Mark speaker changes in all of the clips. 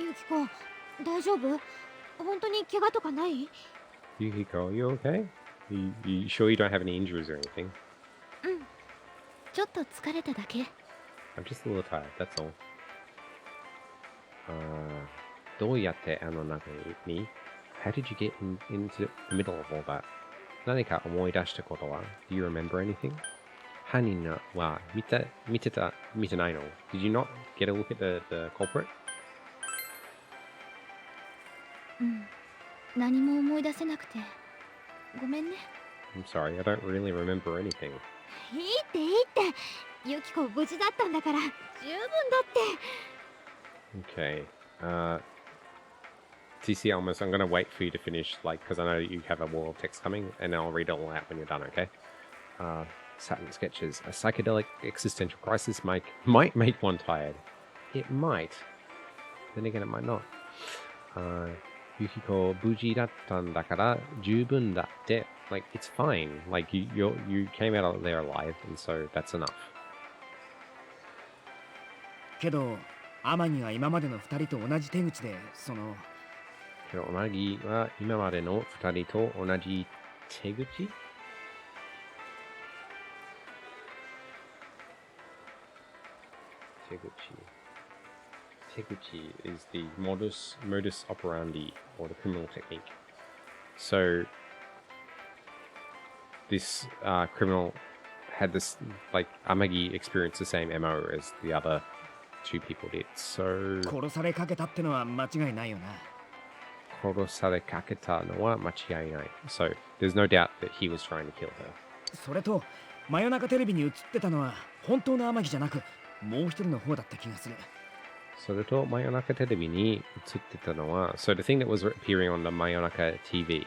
Speaker 1: ユキコ、大丈夫？本当に怪我とかない？
Speaker 2: Yukiko, are you okay? You sure you don't have any injuries or anything?
Speaker 1: うん、ちょっと疲れただけ。
Speaker 2: I'm just a little tired, that's all. どうやってあの中に How did you get into the middle of all that? 何か思い出したことは Do you remember anything? 犯人は見てないの Did you not get a look at the culprit?
Speaker 1: うん、何も思い出せなくて。ごめんね。
Speaker 2: I'm sorry, I don't really remember anything.
Speaker 1: いいっていいって。ユキコ無事だったんだから十分だって。
Speaker 2: Okay. TC Almas, I'm going to wait for you to finish, because I know you have a wall of text coming, and then I'll read it all out when you're done, okay? Saturn sketches. A psychedelic existential crisis might make one tired. It might. Then again, it might not. Yukiko, buji dattan dakara jubun datte. It's fine. You came out of there alive, and so that's enough.
Speaker 3: けど、天城が今までの2人と同じ手口で、
Speaker 2: けど、天城は今までの2人と同じ手口Teguchi is the modus operandi, or the criminal technique. So, this criminal had this, Amagi experienced the same MO as the other two people did. So,
Speaker 3: 殺されかけたってのは間違いないよな。
Speaker 2: 殺されかけたのは間違いない。So, there's no doubt that he was trying to kill her.
Speaker 3: それと、真夜中テレビに映ってたのは本当の天城じゃなく、もう一人の方だった気がする。
Speaker 2: それと、真夜中テレビに映ってたのは、So the thing that was appearing on the 真夜中 TV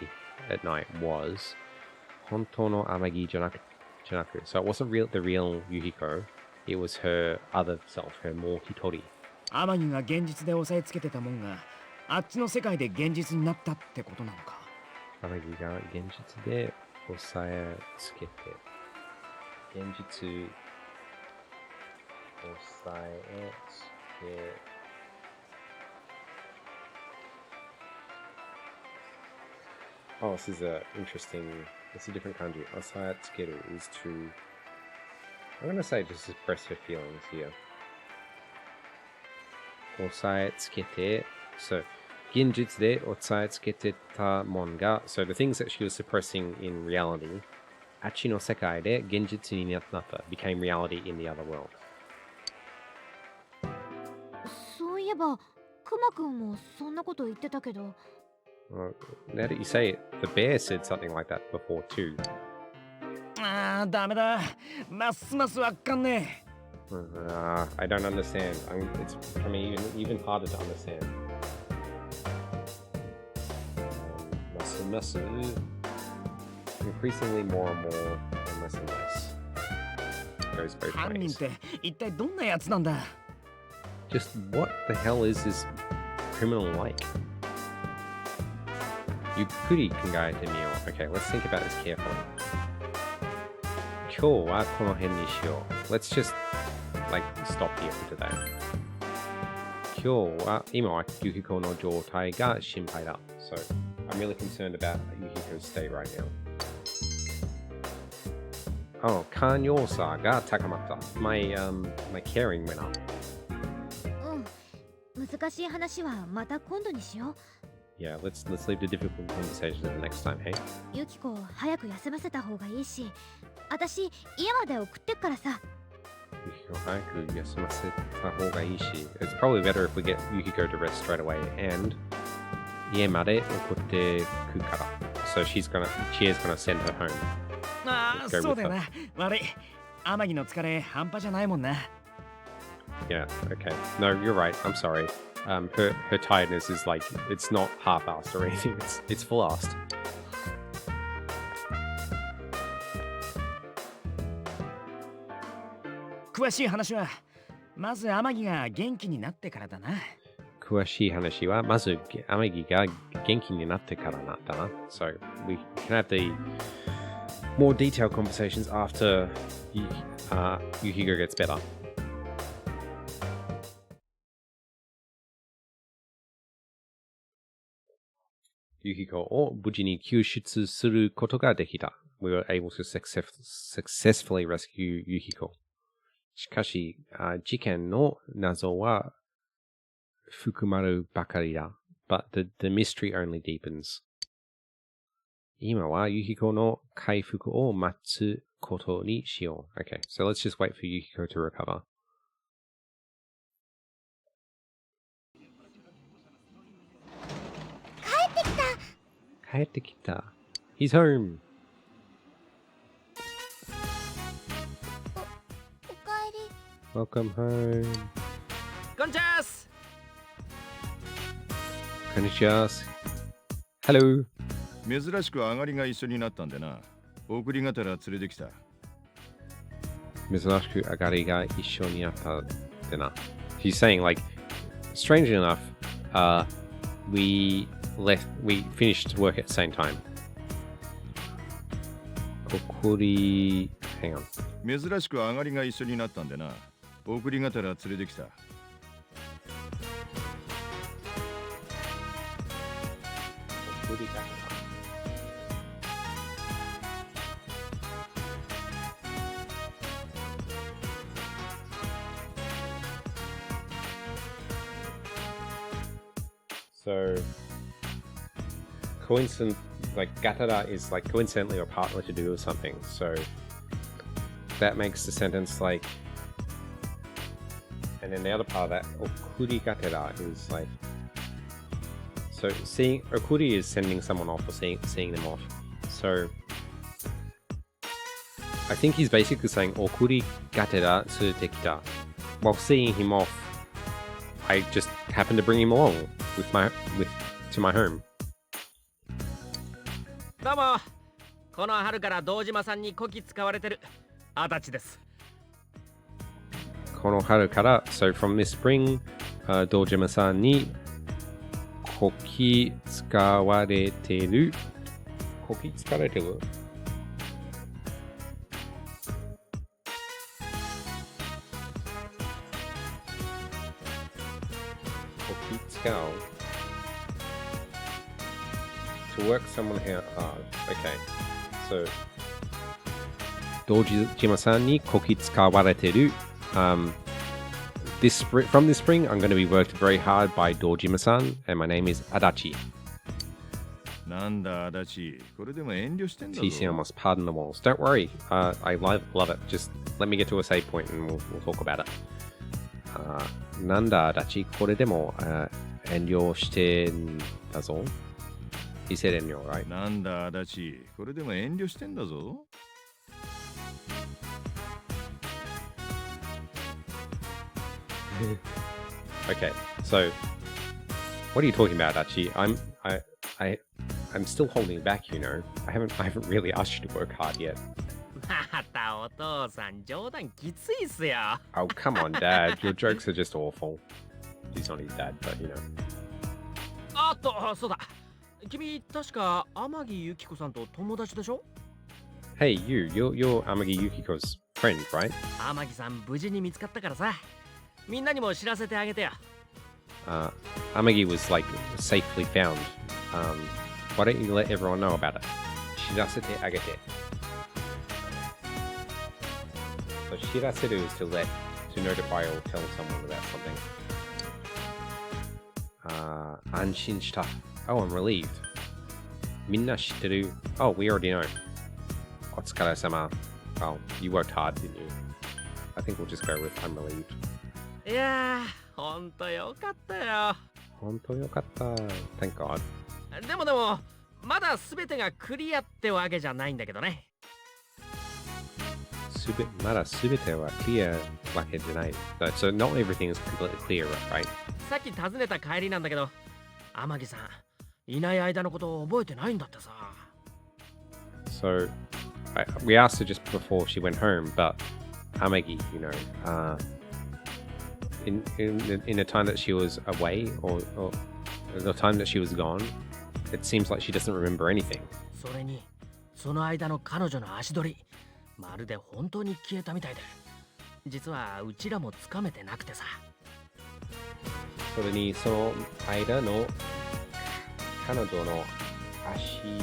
Speaker 2: at night was 本当の天城じゃなく、So it wasn't the real Yukiko, it was her other self, her もう一人。
Speaker 3: 天城が現実で押さえつけてたもんが、あっちの世界で現実になったってことなのか。
Speaker 2: 天城が現実で押さえつけて、現実押さえつけOh, this is it's a different kanji. Osayatsukeru is to, I'm going to say to suppress her feelings here. Osayetsukete, so, genjutsu de osayetsukete ta mon ga, so the things that she was suppressing in reality, achi no sekai de genjutsu ni natta, became reality in the other world.
Speaker 1: そういえば、クマくんもそんなこと言ってたけど。
Speaker 2: Well, now that you say it, the bear said something like that before too.
Speaker 3: ああ、ダメだ。ますますわかんねえ。
Speaker 2: I don't understand. It's becoming even harder to understand. Masu, increasingly more and more and less and less. Goes both
Speaker 3: 犯人っ
Speaker 2: ways.
Speaker 3: て一体どんなやつなんだ？
Speaker 2: Just what the hell is this criminal like? ゆっくり考えてみよう。Okay, let's think about this carefully. 今日はこの辺にしよう。Let's just, stop here for today. 今はYukikoの状態が心配だ。So, I'm really concerned about Yukiko's stay right now. Oh, 寛容さが高まった。My caring went up.
Speaker 1: うん、難しい話はまた今度にしよう。
Speaker 2: Yeah, let's leave the difficult conversation to the next time, hey?
Speaker 1: ユキコを早く休ませた方がいいし、私家まで送ってっからさ。
Speaker 2: Yukiko 早く休ませた方がいいし、It's probably better if we get Yukiko to rest straight away, and 家まで送ってくから。So she is gonna send her home.
Speaker 3: ああ、そうだよな。悪い。天城の疲れ半端じゃないもんな。
Speaker 2: Yeah, okay. No, you're right. I'm sorry. Her tiredness is it's not half-assed or anything. It's full-assed.
Speaker 3: 詳しい話はまず天城が元気になってからだな。
Speaker 2: 詳しい話はまず天城が元気になってからだな。So we can have the more detailed conversations after Yukiko gets better. Yukiko を無事に救出することができた。We were able to successfully rescue Yukiko. しかし、事件の謎は含まるばかりだ。But the mystery only deepens. 今は Yukiko の回復を待つことにしよう。Okay, so let's just wait for Yukiko to recover. 帰ってきた。He's home.
Speaker 1: おかえり。
Speaker 2: Welcome home.
Speaker 3: こんにちはす。
Speaker 2: こんにちは。Hello.
Speaker 4: 珍しく上がりが一緒になったんでな。送りがてら連れてきた。
Speaker 2: 珍しく上がりが一緒になったってな。He's saying like, strangely enough, we finished work at the same time. 送り、hang on.
Speaker 4: 珍しく上がりが一緒になったんでな。送りがてら連れてきた。
Speaker 2: 送りがてら。So, gatara is like coincidentally or partly to do with something. So, that makes the sentence like, and then the other part of that, okuri gatera is like, so okuri is sending someone off or seeing them off. So, I think he's basically saying, okuri gatera tsurutekita. While seeing him off, I just happened to bring him along to my home.
Speaker 3: どうも。この春から堂島さんにこき使われてる足立です。
Speaker 2: この春から so from this spring, 堂島さんにこき使われてる。こき使われてる。To work someone here hard. Okay. So, 堂島さんにこき使われてる。From this spring, I'm going to be worked very hard by 堂島さん and my name is Adachi.
Speaker 4: なんだ、足立。これでも遠慮してんだぞ。
Speaker 2: TC almost pardon the walls. Don't worry. I love it. Just let me get to a save point and we'll talk about it. なんだ、Adachi. これでも、遠慮してんだぞ。He said in your right.
Speaker 4: なんだ、足立。これでも遠慮してんだぞ。
Speaker 2: Okay, so what are you talking about, Adachi? I'm still holding back, you know. I haven't really asked you to work hard yet.
Speaker 3: またお父さん冗談きついっすよ。
Speaker 2: Oh, come on, Dad. Your jokes are just awful. He's not his dad, but you know.
Speaker 3: あっと、そうだ。君確か天城ゆき子さんと友達でしょ？
Speaker 2: Hey, you're Amagi Yukiko's friend, right?
Speaker 3: 天城さん無事に見つかったからさ。みんなにも知らせてあげてよ。
Speaker 2: Amagi was like safely found. Why don't you let everyone know about it? 知らせてあげて。So 知らせる is to notify or tell someone about something. 安心した。Oh, I'm relieved. みんな知ってる。Oh, we already know. お疲れ様。Oh, you worked hard, didn't you? I think we'll just go with I'm relieved.
Speaker 3: いやー、ほんとよかったよ。
Speaker 2: ほんとよかった。Thank God.
Speaker 3: でも、まだ全てがクリアってわけじゃないんだけどね。
Speaker 2: まだ全てはクリアわけじゃない。So not everything is completely clear, right?
Speaker 3: さっき訪ねた帰りなんだけど、天城さん、いない間のことを覚えてないんだってさ。
Speaker 2: So we asked her just before she went home, but Amagi, you know, in the time that she was away or the time that she was gone, it seems like she doesn't remember anything.
Speaker 3: それに、その間の彼女の足取り、まるで本当に消えたみたいで、実はうちらもつかめてなくてさ。
Speaker 2: それにその間の彼女の ashidori.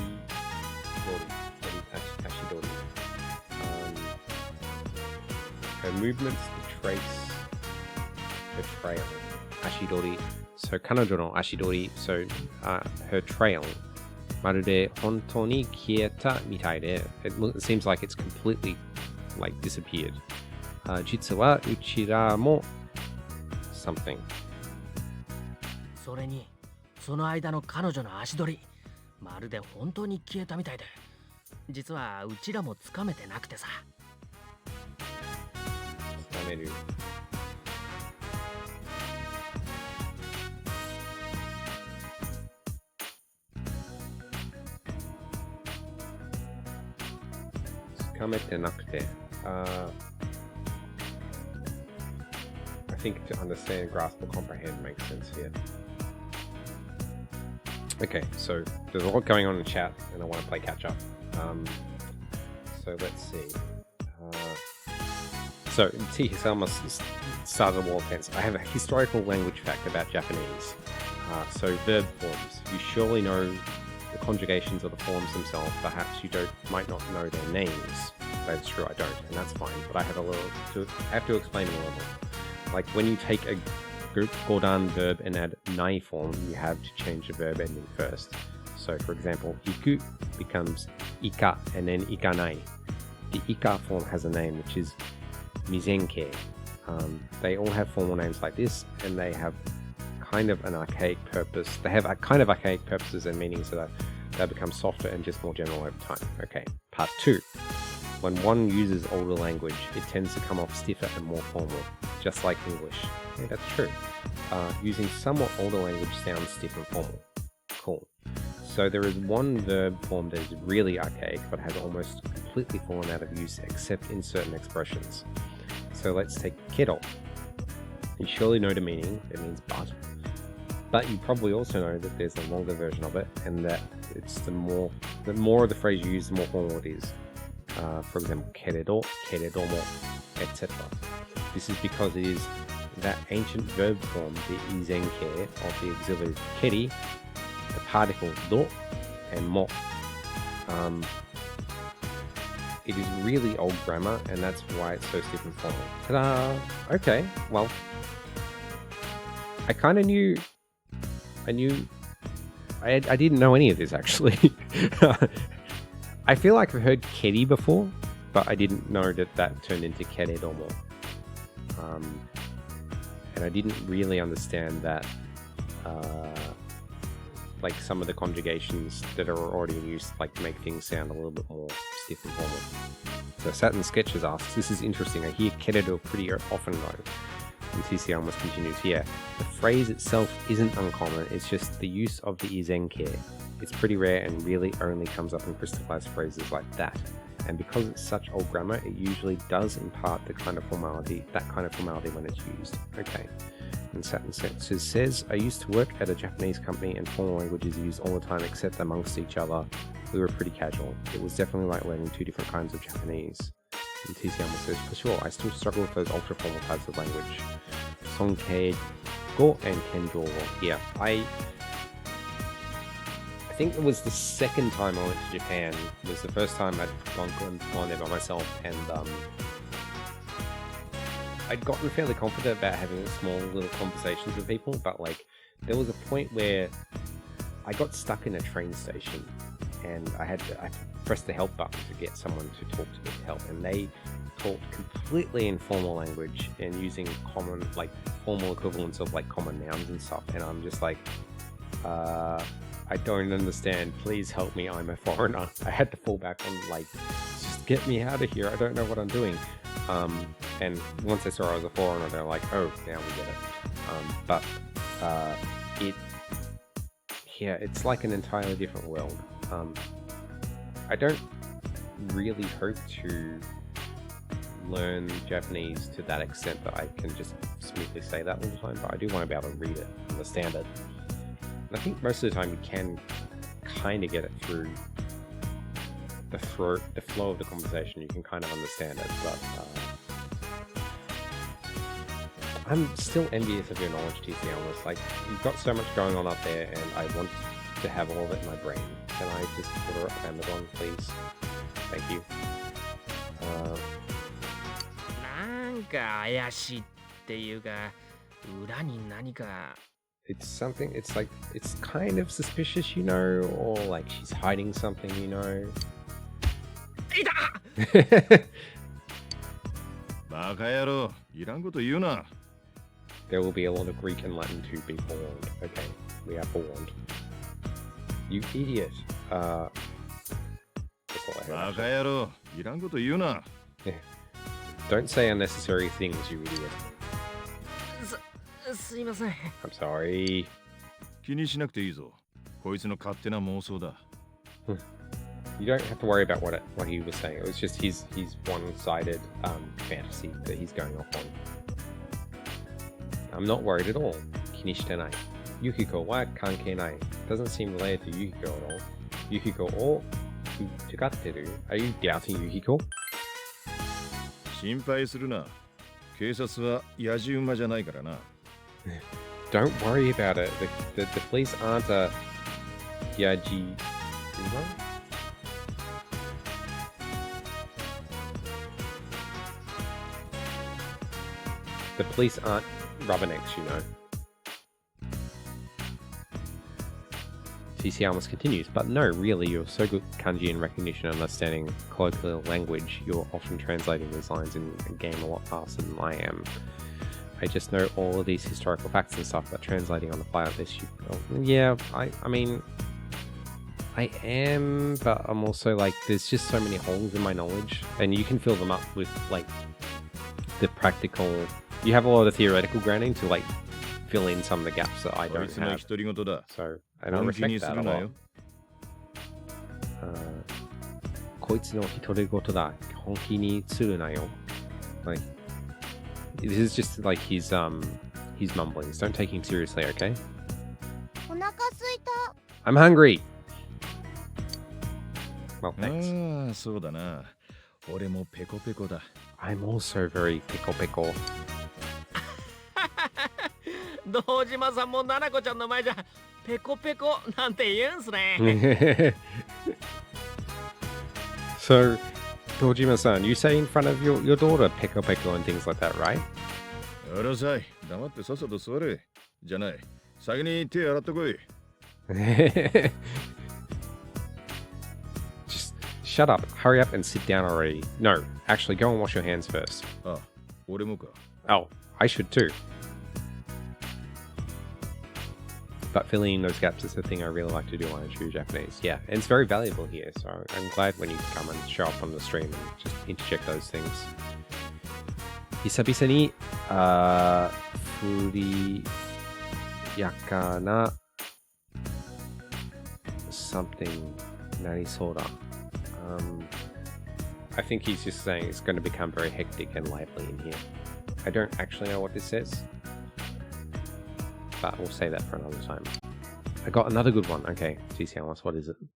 Speaker 2: Her movements trace her trail. Ashidori. So 彼女の ashidori. So her trail. まるで本当に消えたみたいで it seems like it's completely like disappeared. 実はうちらも something.
Speaker 3: それにその間の彼女の足取りまるで本当に消えたみたいで実はうちらもつかめてなくてさ。
Speaker 2: つかめる。つかめてなくて。I think to understand, grasp, or comprehend makes sense here. Okay, so there's a lot going on in chat, and I want to play catch up. So let's see. So T-Hisalma started a wall fence. I have a historical language fact about Japanese. So verb forms. You surely know the conjugations of the forms themselves. Perhaps you might not know their names. That's true, I don't, and that's fine. But I have to explain a little. Like when you take a Godan verb and add nai form, you have to change the verb ending first. So for example, iku becomes ika and then ikanai. The ika form has a name which is mizenke. They all have formal names like this, and they have kind of an archaic purpose. They have a kind of archaic purposes and meanings that they become softer and just more general over time. Okay, part 2. When one uses older language, it tends to come off stiffer and more formal, just like English. Yeah, that's true. Using somewhat older language sounds stiff and formal. Cool. So there is one verb form that is really archaic, but has almost completely fallen out of use except in certain expressions. So let's take kedo. You surely know the meaning, it means but. But you probably also know that there's a longer version of it, and that it's the more of the phrase you use, the more formal it is. For example, keredo, keredomo, etc. This is because it is that ancient verb form, the izenke of the auxiliary keri, the particles do and mo. It is really old grammar, and that's why it's so stiff and formal. Ta-da! Okay, well, I kind of knew. I didn't know any of this actually. I feel like I've heard keri before, but I didn't know that turned into keredomo. And I didn't really understand that, like some of the conjugations that are already in use, like make things sound a little bit more stiff and formal. So Saturn Sketches asks, this is interesting. I hear keredo pretty often though. And TC almost continues here. The phrase itself isn't uncommon, it's just the use of the izenke. It's pretty rare and really only comes up in crystallized phrases like that. And because it's such old grammar, it usually does impart that kind of formality when it's used. Okay. And Saturn says, I used to work at a Japanese company and formal language is used all the time except amongst each other. We were pretty casual. It was definitely like learning two different kinds of Japanese. And TC almost says, for sure, I still struggle with those ultra formal types of language. Sonkei go and kenjo go. Yeah, I think it was the second time I went to Japan. It was the first time I'd gone there by myself, and I'd gotten fairly confident about having small little conversations with people, but like there was a point where I got stuck in a train station and I pressed the help button to get someone to talk to me to help, and they talked completely in formal language and using common, like formal equivalents of like common nouns and stuff, and I'm just like, I don't understand, please help me, I'm a foreigner. I had to fall back on like, just get me out of here, I don't know what I'm doing. And once they saw I was a foreigner, they're like, oh, now we get it. It's like an entirely different world. I don't really hope to learn Japanese to that extent that I can just smoothly say that all the time, but I do want to be able to read it, understand it. And I think most of the time you can kind of get it through the flow of the conversation. You can kind of understand it, but I'm still envious of your knowledge, TC. Almost like you've got so much going on up there, and I want to have all of it in my brain. Can I just order it off Amazon, please? Thank you.
Speaker 3: なんか怪しいっていうか、裏に何か。
Speaker 2: It's something, it's like, it's kind of suspicious, you know, or like she's hiding something, you know.
Speaker 3: いた
Speaker 4: バカ野郎、いらんこと言うな。
Speaker 2: There will be a lot of Greek and Latin to be forewarned. Okay, we are forewarned. You idiot. That's all I
Speaker 4: バカ野郎、いらんこと言うな。
Speaker 2: have. Don't say unnecessary things, you idiot.
Speaker 3: すいません。
Speaker 2: I'm sorry.
Speaker 4: 気にしなくていいぞ。こいつの勝手な妄想だ。
Speaker 2: You don't have to worry about what he was saying. It was just his one-sided fantasy that he's going off on. I'm not worried at all. 気にしてない. Yukiko は関係ない. Doesn't seem related to Yukiko at all. Yukiko を疑ってる? Are you doubting Yukiko?
Speaker 4: 心配するな。警察は野じ馬じゃないからな。
Speaker 2: Don't worry about it. The police aren't a yaji. The police aren't rubbernecks, you know. TC almost continues, but no, really, you're so good at kanji and recognition and understanding colloquial language, you're often translating these lines in a game a lot faster than I am. I just know all of these historical facts and stuff, but translating on the fly like this, yeah, I mean, I am, but I'm also like, there's just so many holes in my knowledge, and you can fill them up with like the practical. You have a lot of theoretical grounding to like fill in some of the gaps that I
Speaker 4: こい
Speaker 2: don't
Speaker 4: つの
Speaker 2: have.
Speaker 4: 独り言だ。
Speaker 2: So I don't
Speaker 4: 本気に
Speaker 2: respect
Speaker 4: す
Speaker 2: that
Speaker 4: る
Speaker 2: a
Speaker 4: な
Speaker 2: lot.
Speaker 4: よ。
Speaker 2: こいつの独り言だ。本気にするなよ. Like, this is just like he's mumblings. Don't take him seriously, okay?
Speaker 1: お腹すいた。
Speaker 2: I'm hungry. Well, thanks.
Speaker 4: ああ、そうだな。俺もペコペコだ。
Speaker 2: I'm also very pickle pickle.
Speaker 3: 堂島さんもななこちゃんの前じゃペコペコなんて言うんすね。
Speaker 2: So, Dojima-san, you say in front of your daughter pickle pickle and things like that, right?
Speaker 4: うるさい。黙ってさっさと座れ。じゃない。先に手洗ってこい。
Speaker 2: Just shut up, hurry up and sit down already. No, actually go and wash your hands first.
Speaker 4: あ、俺もか。
Speaker 2: Oh, I should too. But filling in those gaps is the thing I really like to do when I choose Japanese. Yeah, and it's very valuable here, so I'm glad when you come and show up on the stream and just interject those things. 久々に、ふりやかな something なりそうだ. I think he's just saying it's going to become very hectic and lively in here. I don't actually know what this says, but we'll say that for another time. I got another good one. Okay, GC Alice, what is it?